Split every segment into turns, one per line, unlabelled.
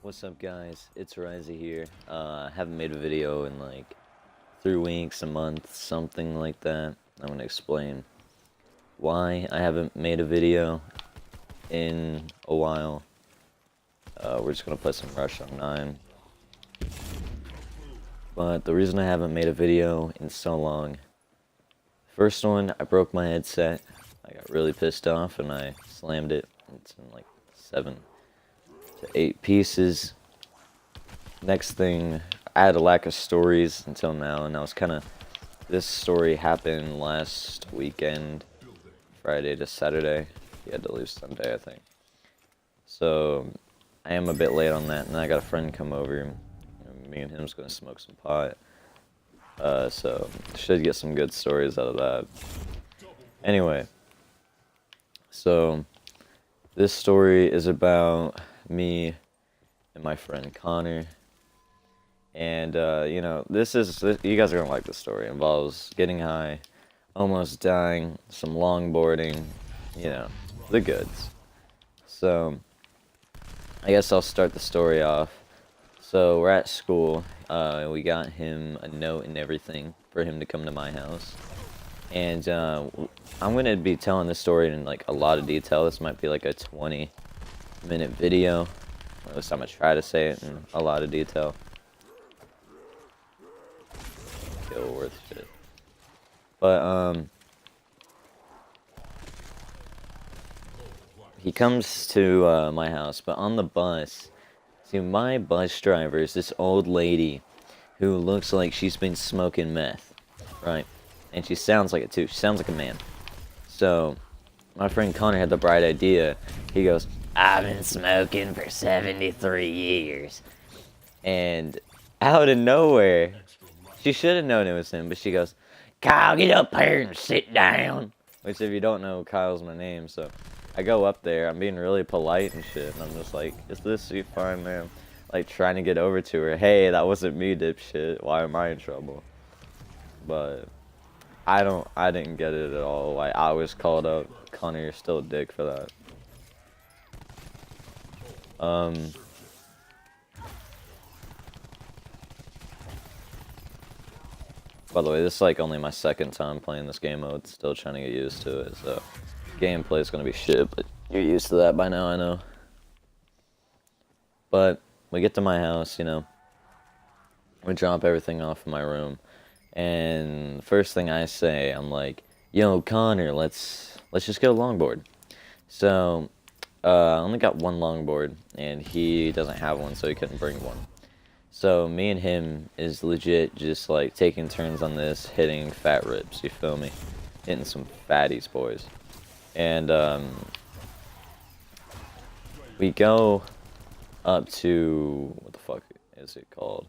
What's up, guys? It's Ryza here. Haven't made a video in like 3 weeks, a month, something like that. I'm gonna explain why I haven't made a video in a while. We're just gonna put some Rush on 9. But the reason I haven't made a video in so long, first one, I broke my headset. I got really pissed off and I slammed it. It's in like 7 to 8 pieces. Next thing, I had a lack of stories until now, and I was this story happened last weekend, Friday to Saturday. He had to leave Sunday, I think. So, I am a bit late on that, and I got a friend come over, and me and him's gonna smoke some pot. So, should get some good stories out of that. Anyway, so, this story is about me and my friend Connor. And, you know, you guys are gonna like this story. It involves getting high, almost dying, some longboarding, you know, the goods. So, I guess I'll start the story off. So, we're at school. We got him a note and everything for him to come to my house. And, I'm gonna be telling this story in, like, a lot of detail. This might be, like, a 20-minute video. At least I'm gonna try to say it in a lot of detail. Kill worth shit. But, he comes to, my house, but on the bus, see, my bus driver is this old lady who looks like she's been smoking meth, right? And she sounds like it too. She sounds like a man. So, my friend Connor had the bright idea. He goes, "I've been smoking for 73 years. And out of nowhere, she should have known it was him, but she goes, "Kyle, get up here and sit down." Which, if you don't know, Kyle's my name, so I go up there, I'm being really polite and shit, and I'm just like, "Is this you fine, man?" Like, trying to get over to her. "Hey, that wasn't me, dipshit. Why am I in trouble?" But I didn't get it at all. Like, I was called up. Connor, you're still a dick for that. By the way, this is like only my second time playing this game mode. Still trying to get used to it, so gameplay is gonna be shit, but you're used to that by now, I know. But we get to my house, you know. We drop everything off in my room, and first thing I say, I'm like, "Yo, Connor, let's just get a longboard." So, I only got one longboard, and he doesn't have one, so he couldn't bring one. So, me and him is legit just, like, taking turns on this, hitting fat rips, you feel me? Hitting some fatties, boys. And, we go up to, what the fuck is it called?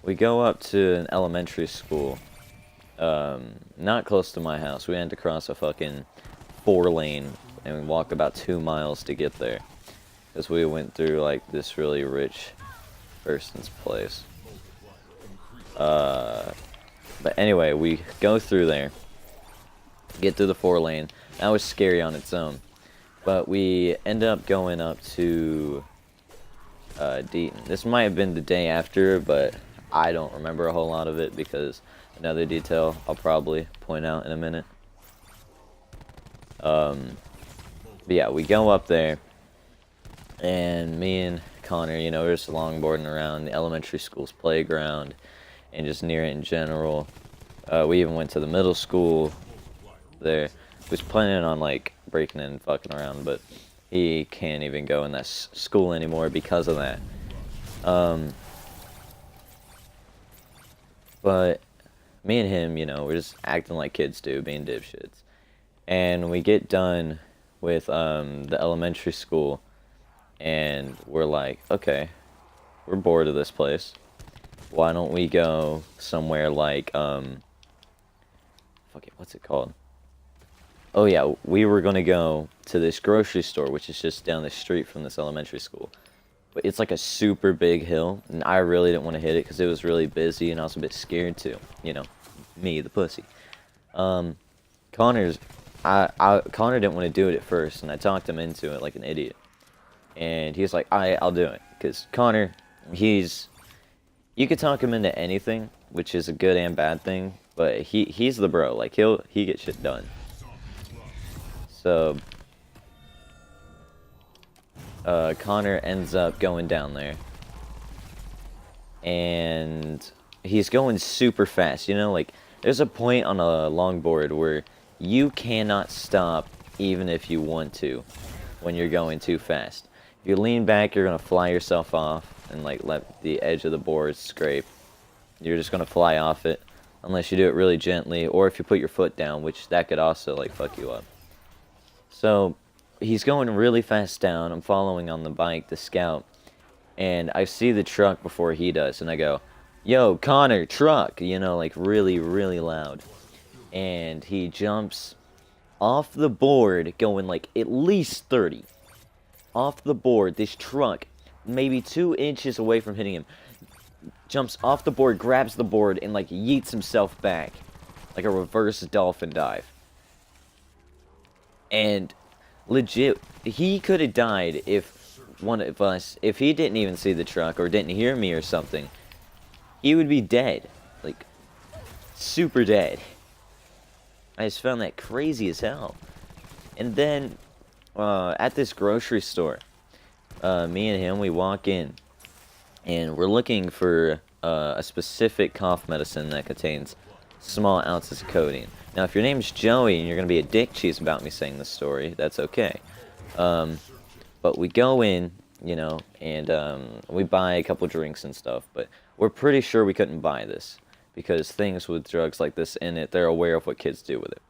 We go up to an elementary school, not close to my house. We had to cross a fucking 4-lane, and we walk about 2 miles to get there. Because we went through, like, this really rich person's place. But anyway, we go through there, get through the 4-lane. That was scary on its own. But we end up going up to Deaton. This might have been the day after, but I don't remember a whole lot of it because another detail I'll probably point out in a minute. But yeah, we go up there, and me and Connor, you know, we're just longboarding around the elementary school's playground and just near it in general. We even went to the middle school there. We was planning on, like, breaking in and fucking around, but he can't even go in that school anymore because of that. But me and him, you know, we're just acting like kids do, being dipshits. And we get done with the elementary school, and we're like, okay, we're bored of this place. Why don't we go somewhere like, fuck it, what's it called? Oh yeah, we were gonna go to this grocery store, which is just down the street from this elementary school. But it's like a super big hill, and I really didn't want to hit it because it was really busy, and I was a bit scared too. You know, me, the pussy. Connor didn't want to do it at first, and I talked him into it like an idiot. And he's like, I'll do it. Because Connor, you could talk him into anything, which is a good and bad thing. But he's the bro. Like, he gets shit done. So, Connor ends up going down there. And he's going super fast. You know, like, there's a point on a longboard where you cannot stop even if you want to when you're going too fast. If you lean back, you're going to fly yourself off and, like, let the edge of the board scrape. You're just going to fly off it unless you do it really gently, or if you put your foot down, which that could also, like, fuck you up. So, he's going really fast down. I'm following on the bike, the scout, and I see the truck before he does, and I go, yo, Connor, truck, you know, like, really, really loud. And he jumps off the board going, like, at least 30. Off the board, this truck, maybe 2 inches away from hitting him, jumps off the board, grabs the board, and, like, yeets himself back. Like a reverse dolphin dive. And, legit, he could have died if one of us, if he didn't even see the truck or didn't hear me or something, he would be dead. Like, super dead. I just found that crazy as hell. And then, at this grocery store, me and him, we walk in, and we're looking for a specific cough medicine that contains small ounces of codeine. Now, if your name's Joey and you're going to be a dick cheese about me saying this story, that's okay. But we go in, you know, and we buy a couple drinks and stuff, but we're pretty sure we couldn't buy this, because things with drugs like this in it, they're aware of what kids do with it.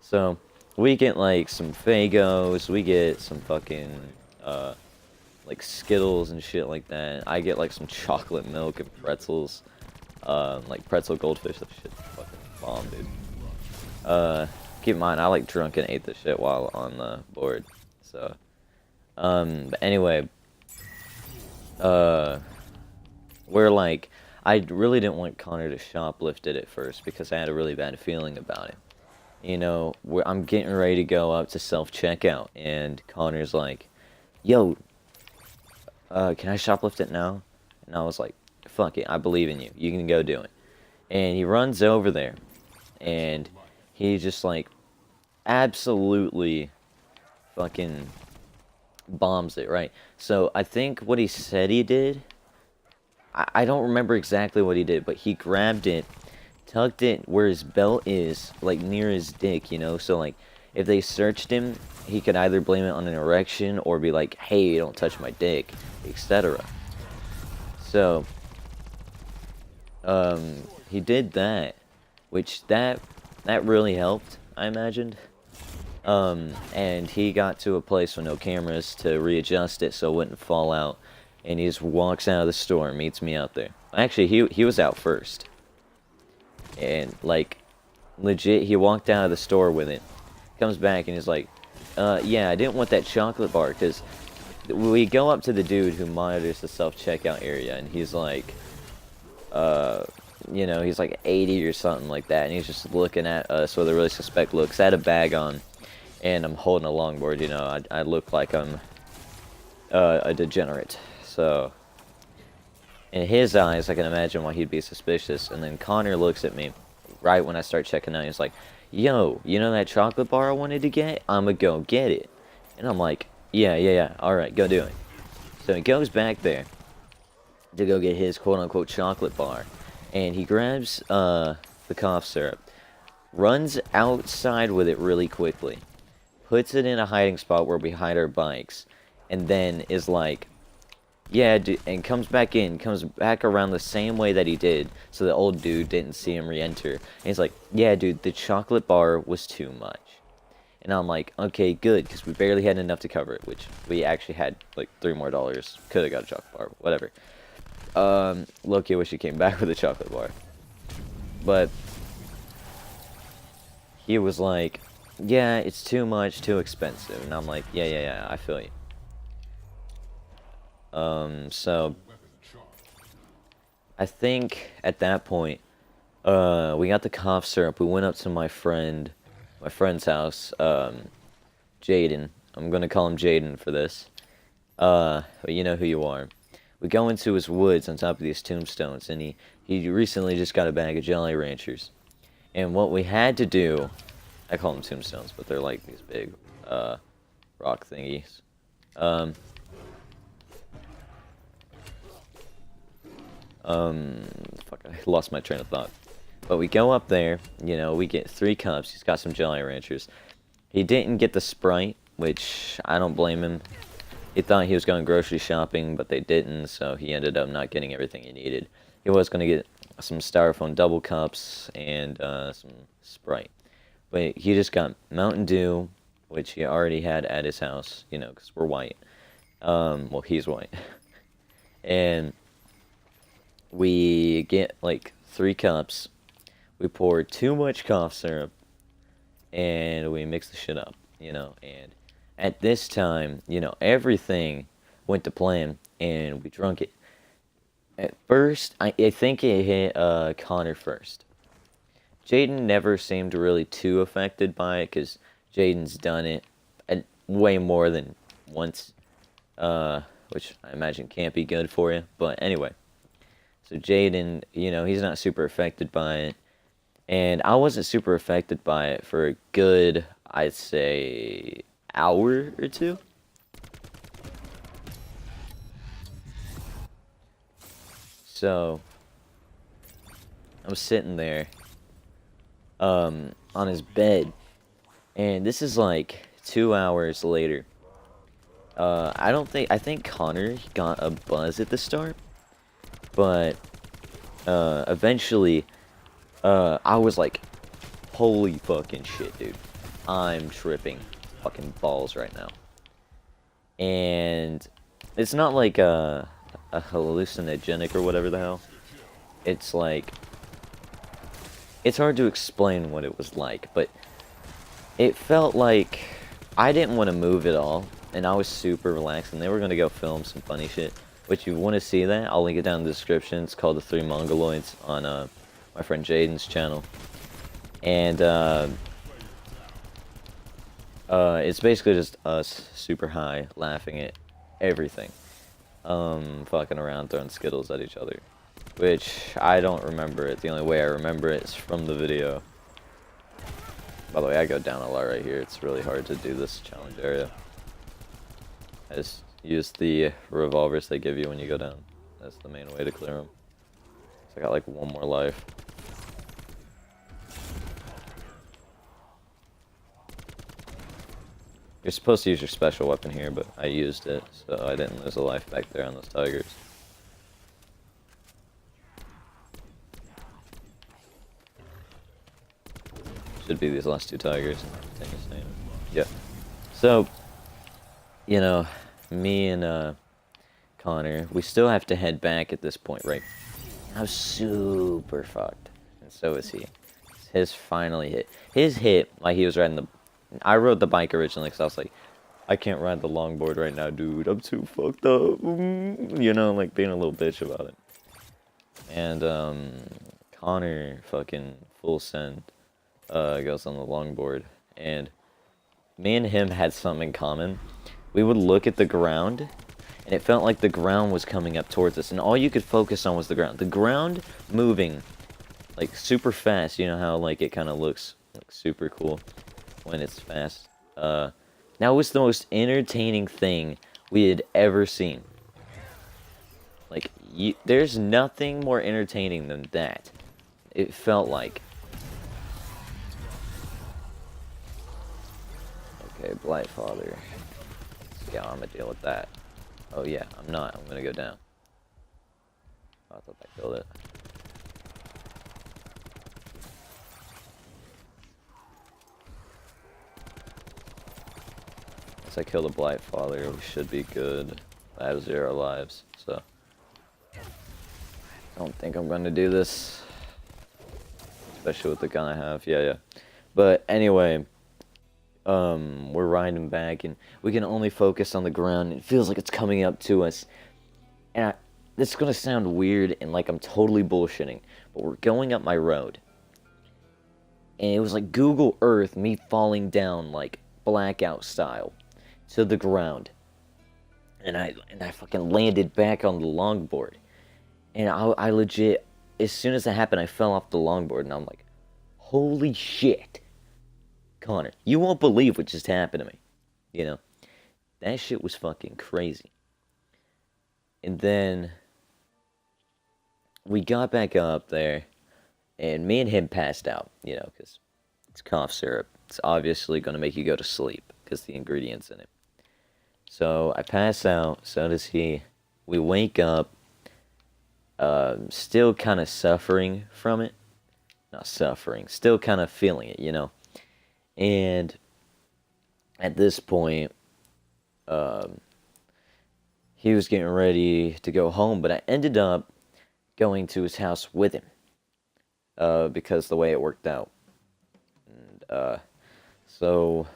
So, we get, like, some Fagos, we get some fucking, like, Skittles and shit like that. I get, like, some chocolate milk and pretzels, like, pretzel goldfish, that shit's fucking bomb, dude. Keep in mind, I, like, drunk and ate this shit while on the board, so, but anyway, we're, like, I really didn't want Connor to shoplift it at first, because I had a really bad feeling about it. You know, I'm getting ready to go up to self-checkout, and Connor's like, yo, can I shoplift it now? And I was like, fuck it, I believe in you. You can go do it. And he runs over there, and he just, like, absolutely fucking bombs it, right? So, I think what he said he did, I don't remember exactly what he did, but he grabbed it, tucked it where his belt is, like, near his dick, you know? So, like, if they searched him, he could either blame it on an erection or be like, hey, don't touch my dick, etc. So, he did that, which that really helped, I imagined. And he got to a place with no cameras to readjust it so it wouldn't fall out. And he just walks out of the store and meets me out there. Actually, he was out first. And, like, legit, he walked out of the store with it. Comes back and he's like, yeah, I didn't want that chocolate bar, because we go up to the dude who monitors the self-checkout area, and he's like, you know, he's like 80 or something like that, and he's just looking at us with a really suspect look. 'Cause I had a bag on, and I'm holding a longboard, you know, I look like I'm a degenerate, so in his eyes, I can imagine why he'd be suspicious. And then Connor looks at me right when I start checking out. He's like, yo, you know that chocolate bar I wanted to get? I'ma go get it. And I'm like, yeah, alright, go do it. So he goes back there to go get his quote-unquote chocolate bar. And he grabs the cough syrup, runs outside with it really quickly, puts it in a hiding spot where we hide our bikes, and then is like, yeah, dude, and comes back around the same way that he did, so the old dude didn't see him re-enter. And he's like, yeah, dude, the chocolate bar was too much. And I'm like, okay, good, because we barely had enough to cover it, which we actually had, like, $3 more. Could have got a chocolate bar, whatever. Loki, I wish he came back with a chocolate bar. But he was like, yeah, it's too much, too expensive. And I'm like, yeah, I feel you. So I think at that point, we got the cough syrup. We went up to my friend's house, Jaden. I'm gonna call him Jaden for this. But you know who you are. We go into his woods on top of these tombstones, and he recently just got a bag of Jolly Ranchers. And what we had to do, I call them tombstones, but they're like these big, rock thingies. Fuck, I lost my train of thought. But we go up there, you know, we get 3 cups. He's got some Jolly Ranchers. He didn't get the Sprite, which I don't blame him. He thought he was going grocery shopping, but they didn't, so he ended up not getting everything he needed. He was going to get some Styrofoam double cups and some Sprite. But he just got Mountain Dew, which he already had at his house, you know, because we're white. Well, he's white. And we get like 3 cups. We pour too much cough syrup, and we mix the shit up, you know. And at this time, you know, everything went to plan, and we drunk it. At first, I think it hit Connor first. Jaden never seemed really too affected by it, because Jaden's done it way more than once, which I imagine can't be good for you. But anyway, so Jaden, you know, he's not super affected by it. And I wasn't super affected by it for a good, I'd say, hour or 2. So, I was sitting there, on his bed, and this is like 2 hours later. I think Connor got a buzz at the start, but, eventually, I was like, holy fucking shit, dude. I'm tripping fucking balls right now. And it's not like a hallucinogenic or whatever the hell. It's like, it's hard to explain what it was like, but it felt like I didn't want to move at all, and I was super relaxed, and they were going to go film some funny shit. Which, you want to see that, I'll link it down in the description. It's called The 3 Mongoloids on, my friend Jaden's channel. And, it's basically just us super high, laughing at everything. Fucking around, throwing Skittles at each other. Which, I don't remember it. The only way I remember it is from the video. By the way, I go down a lot right here. It's really hard to do this challenge area. I just use the revolvers they give you when you go down. That's the main way to clear them. So I got like 1 more life. You're supposed to use your special weapon here, but I used it, so I didn't lose a life back there on those tigers. Should be these last 2 tigers. Yeah. So, you know, me and Connor, we still have to head back at this point, right? I was super fucked, and so is he. His finally hit. His hit, like he was riding the... I rode the bike originally because I was like, I can't ride the longboard right now, dude. I'm too fucked up. You know, like being a little bitch about it. And Connor fucking full send goes on the longboard. And me and him had something in common. We would look at the ground, and it felt like the ground was coming up towards us. And all you could focus on was the ground. The ground moving, like, super fast. You know how, like, it kind of looks like super cool when it's fast. That was the most entertaining thing we had ever seen. Like, there's nothing more entertaining than that. It felt like. Okay, Blight Father. Yeah, I'm gonna deal with that. Oh yeah, I'm not. I'm gonna go down. Oh, I thought I killed it. Once I kill the Blight Father, we should be good. I have 0 lives, so I don't think I'm gonna do this. Especially with the gun I have. Yeah. But anyway, we're riding back, and we can only focus on the ground. It feels like it's coming up to us. And this is gonna sound weird and like I'm totally bullshitting, but we're going up my road. And it was like Google Earth, me falling down like blackout style to the ground. and I fucking landed back on the longboard. And I legit, as soon as that happened, I fell off the longboard, and I'm like, holy shit. Connor, you won't believe what just happened to me. You know, that shit was fucking crazy. And then we got back up there, and me and him passed out, you know, because it's cough syrup. It's obviously going to make you go to sleep because the ingredients in it. So I pass out, so does he. We wake up, still kind of suffering from it. Not suffering, still kind of feeling it, you know. And at this point, he was getting ready to go home, but I ended up going to his house with him because the way it worked out. And so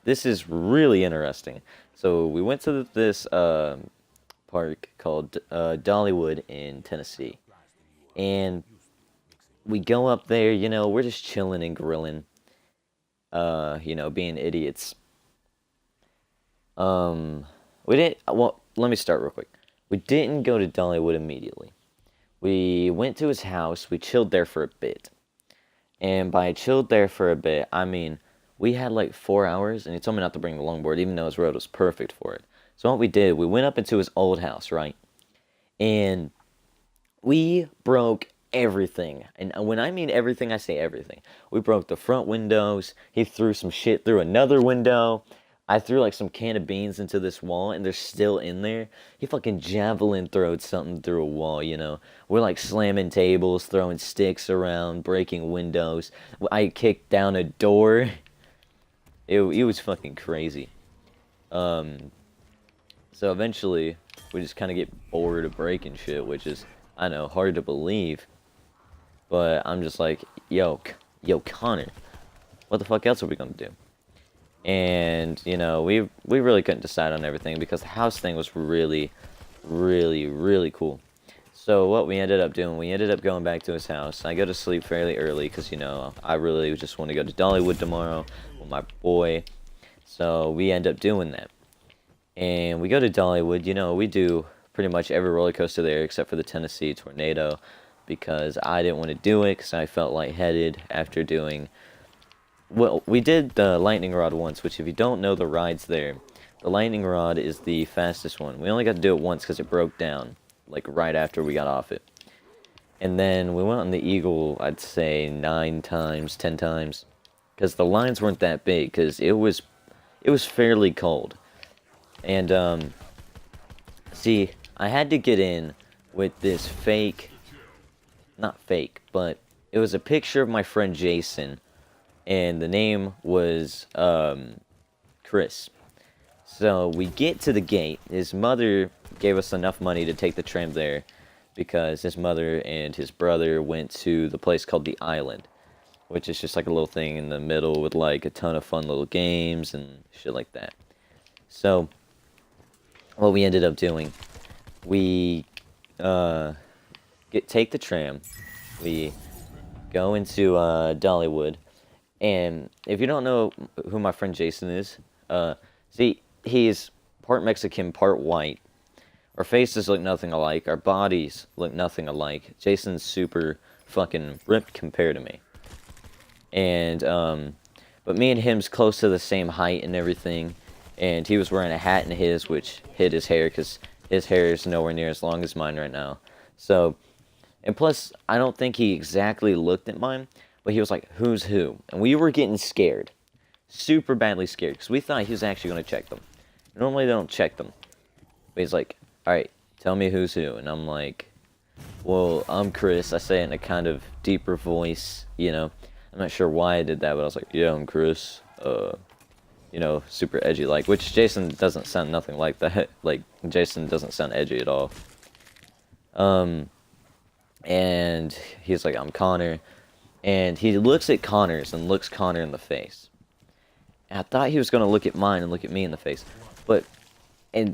this is really interesting. So we went to this park called Dollywood in Tennessee, and we go up there. You know, we're just chilling and grilling. You know, being idiots. We didn't. Well, let me start real quick. We didn't go to Dollywood immediately. We went to his house. We chilled there for a bit. And by chilled there for a bit, I mean, we had like 4 hours, and he told me not to bring the longboard, even though his road was perfect for it. So what we did, we went up into his old house, right? And we broke everything. And when I mean everything, I say everything. We broke the front windows. He threw some shit through another window. I threw like some can of beans into this wall, and they're still in there. He fucking javelin throwed something through a wall, you know. We're like slamming tables, throwing sticks around, breaking windows. I kicked down a door. It was fucking crazy. So eventually, we just kind of get bored of breaking shit, which is, I know, hard to believe. But I'm just like, yo, Connor, what the fuck else are we gonna do? And, you know, we really couldn't decide on everything because the house thing was really, really, really cool. So what we ended up doing, we ended up going back to his house. I go to sleep fairly early because, you know, I really just want to go to Dollywood tomorrow with my boy. So we end up doing that. And we go to Dollywood. You know, we do pretty much every roller coaster there except for the Tennessee Tornado because I didn't want to do it because I felt lightheaded after doing... Well, we did the lightning rod once, which if you don't know the rides there, the lightning rod is the fastest one. We only got to do it once because it broke down, like right after we got off it. And then we went on the Eagle, I'd say 9 times, 10 times, because the lines weren't that big, because it was fairly cold. And, see, I had to get in with this fake, not fake, but it was a picture of my friend Jason, and the name was Chris. So we get to the gate. His mother gave us enough money to take the tram there because his mother and his brother went to the place called the Island, which is just like a little thing in the middle with like a ton of fun little games and shit like that. So what we ended up doing, we take the tram, we go into Dollywood. And if you don't know who my friend Jason is, see, he's part Mexican, part white. Our faces look nothing alike. Our bodies look nothing alike. Jason's super fucking ripped compared to me. And, but me and him's close to the same height and everything. And he was wearing a hat in his, which hid his hair, because his hair is nowhere near as long as mine right now. So, and plus, I don't think he exactly looked at mine. But he was like, who's who? And we were getting scared. Super badly scared. Because we thought he was actually going to check them. Normally they don't check them. But he's like, alright, tell me who's who. And I'm like, well, I'm Chris. I say it in a kind of deeper voice, you know. I'm not sure why I did that, but I was like, yeah, I'm Chris. You know, super edgy like. Which Jason doesn't sound nothing like that. Like, Jason doesn't sound edgy at all. And he's like, I'm Connor. And he looks at Connor's and looks Connor in the face. And I thought he was going to look at mine and look at me in the face. But, and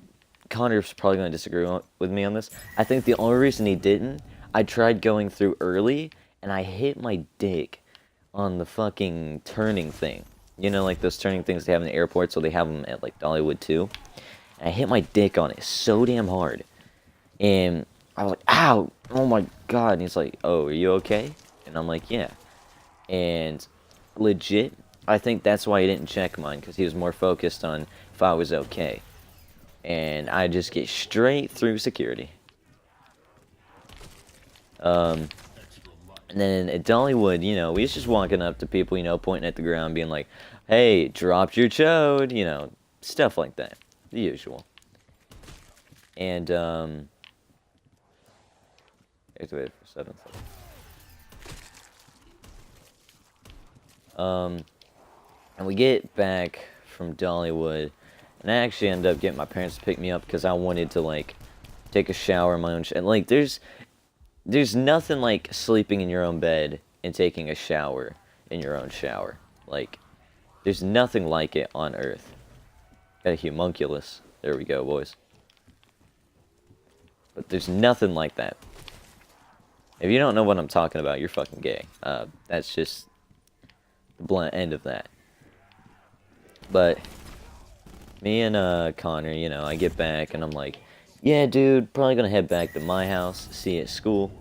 Connor's probably going to disagree with me on this. I think the only reason he didn't, I tried going through early, and I hit my dick on the fucking turning thing. You know, like those turning things they have in the airport, so they have them at, like, Dollywood too. I hit my dick on it so damn hard. And I was like, ow, oh my god. And he's like, oh, are you okay? And I'm like, yeah. And legit, I think that's why he didn't check mine, because he was more focused on if I was okay. And I just get straight through security. And then at Dollywood, you know, we was just walking up to people, you know, pointing at the ground, being like, hey, drop your chode, you know, stuff like that. The usual. And, activated for 7 seconds. And we get back from Dollywood, and I actually ended up getting my parents to pick me up because I wanted to, like, take a shower in my own and like, there's nothing like sleeping in your own bed and taking a shower in your own shower. Like, there's nothing like it on Earth. Got a homunculus. There we go, boys. But there's nothing like that. If you don't know what I'm talking about, you're fucking gay. That's just the blunt end of that. But me and Connor, you know, I get back and I'm like, yeah, dude, probably gonna head back to my house, see you at school.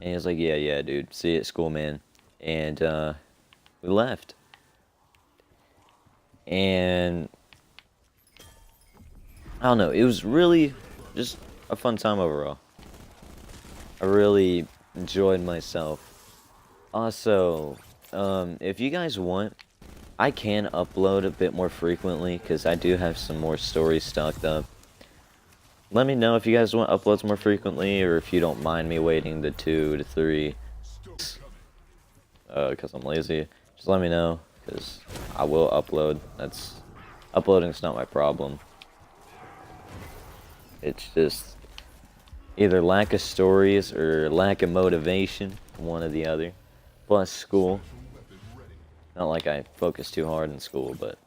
And he's like, yeah, dude, see you at school, man. And we left. And I don't know, it was really just a fun time overall. I really enjoyed myself. Also, if you guys want, I can upload a bit more frequently, because I do have some more stories stocked up. Let me know if you guys want uploads more frequently, or if you don't mind me waiting the 2 to 3. Because I'm lazy. Just let me know, because I will upload. Uploading's not my problem. It's just either lack of stories or lack of motivation, one or the other. Plus school. Not like I focus too hard in school, but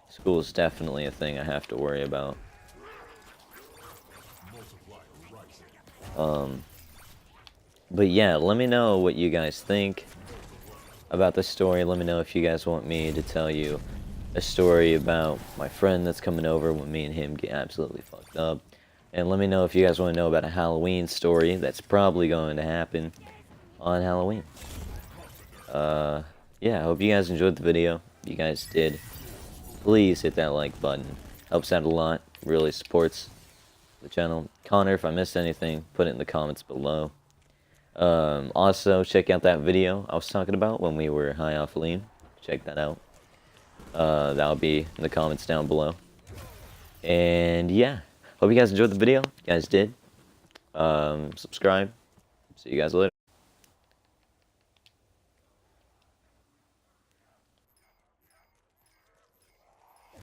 school is definitely a thing I have to worry about. But yeah, let me know what you guys think about the story. Let me know if you guys want me to tell you a story about my friend that's coming over when me and him get absolutely fucked up. And let me know if you guys want to know about a Halloween story that's probably going to happen on Halloween. Yeah, I hope you guys enjoyed the video. If you guys did, please hit that like button. Helps out a lot. Really supports the channel. Connor, if I missed anything, put it in the comments below. Also, check out that video I was talking about when we were high off lean. Check that out. That'll be in the comments down below. And yeah, hope you guys enjoyed the video. If you guys did, subscribe. See you guys later.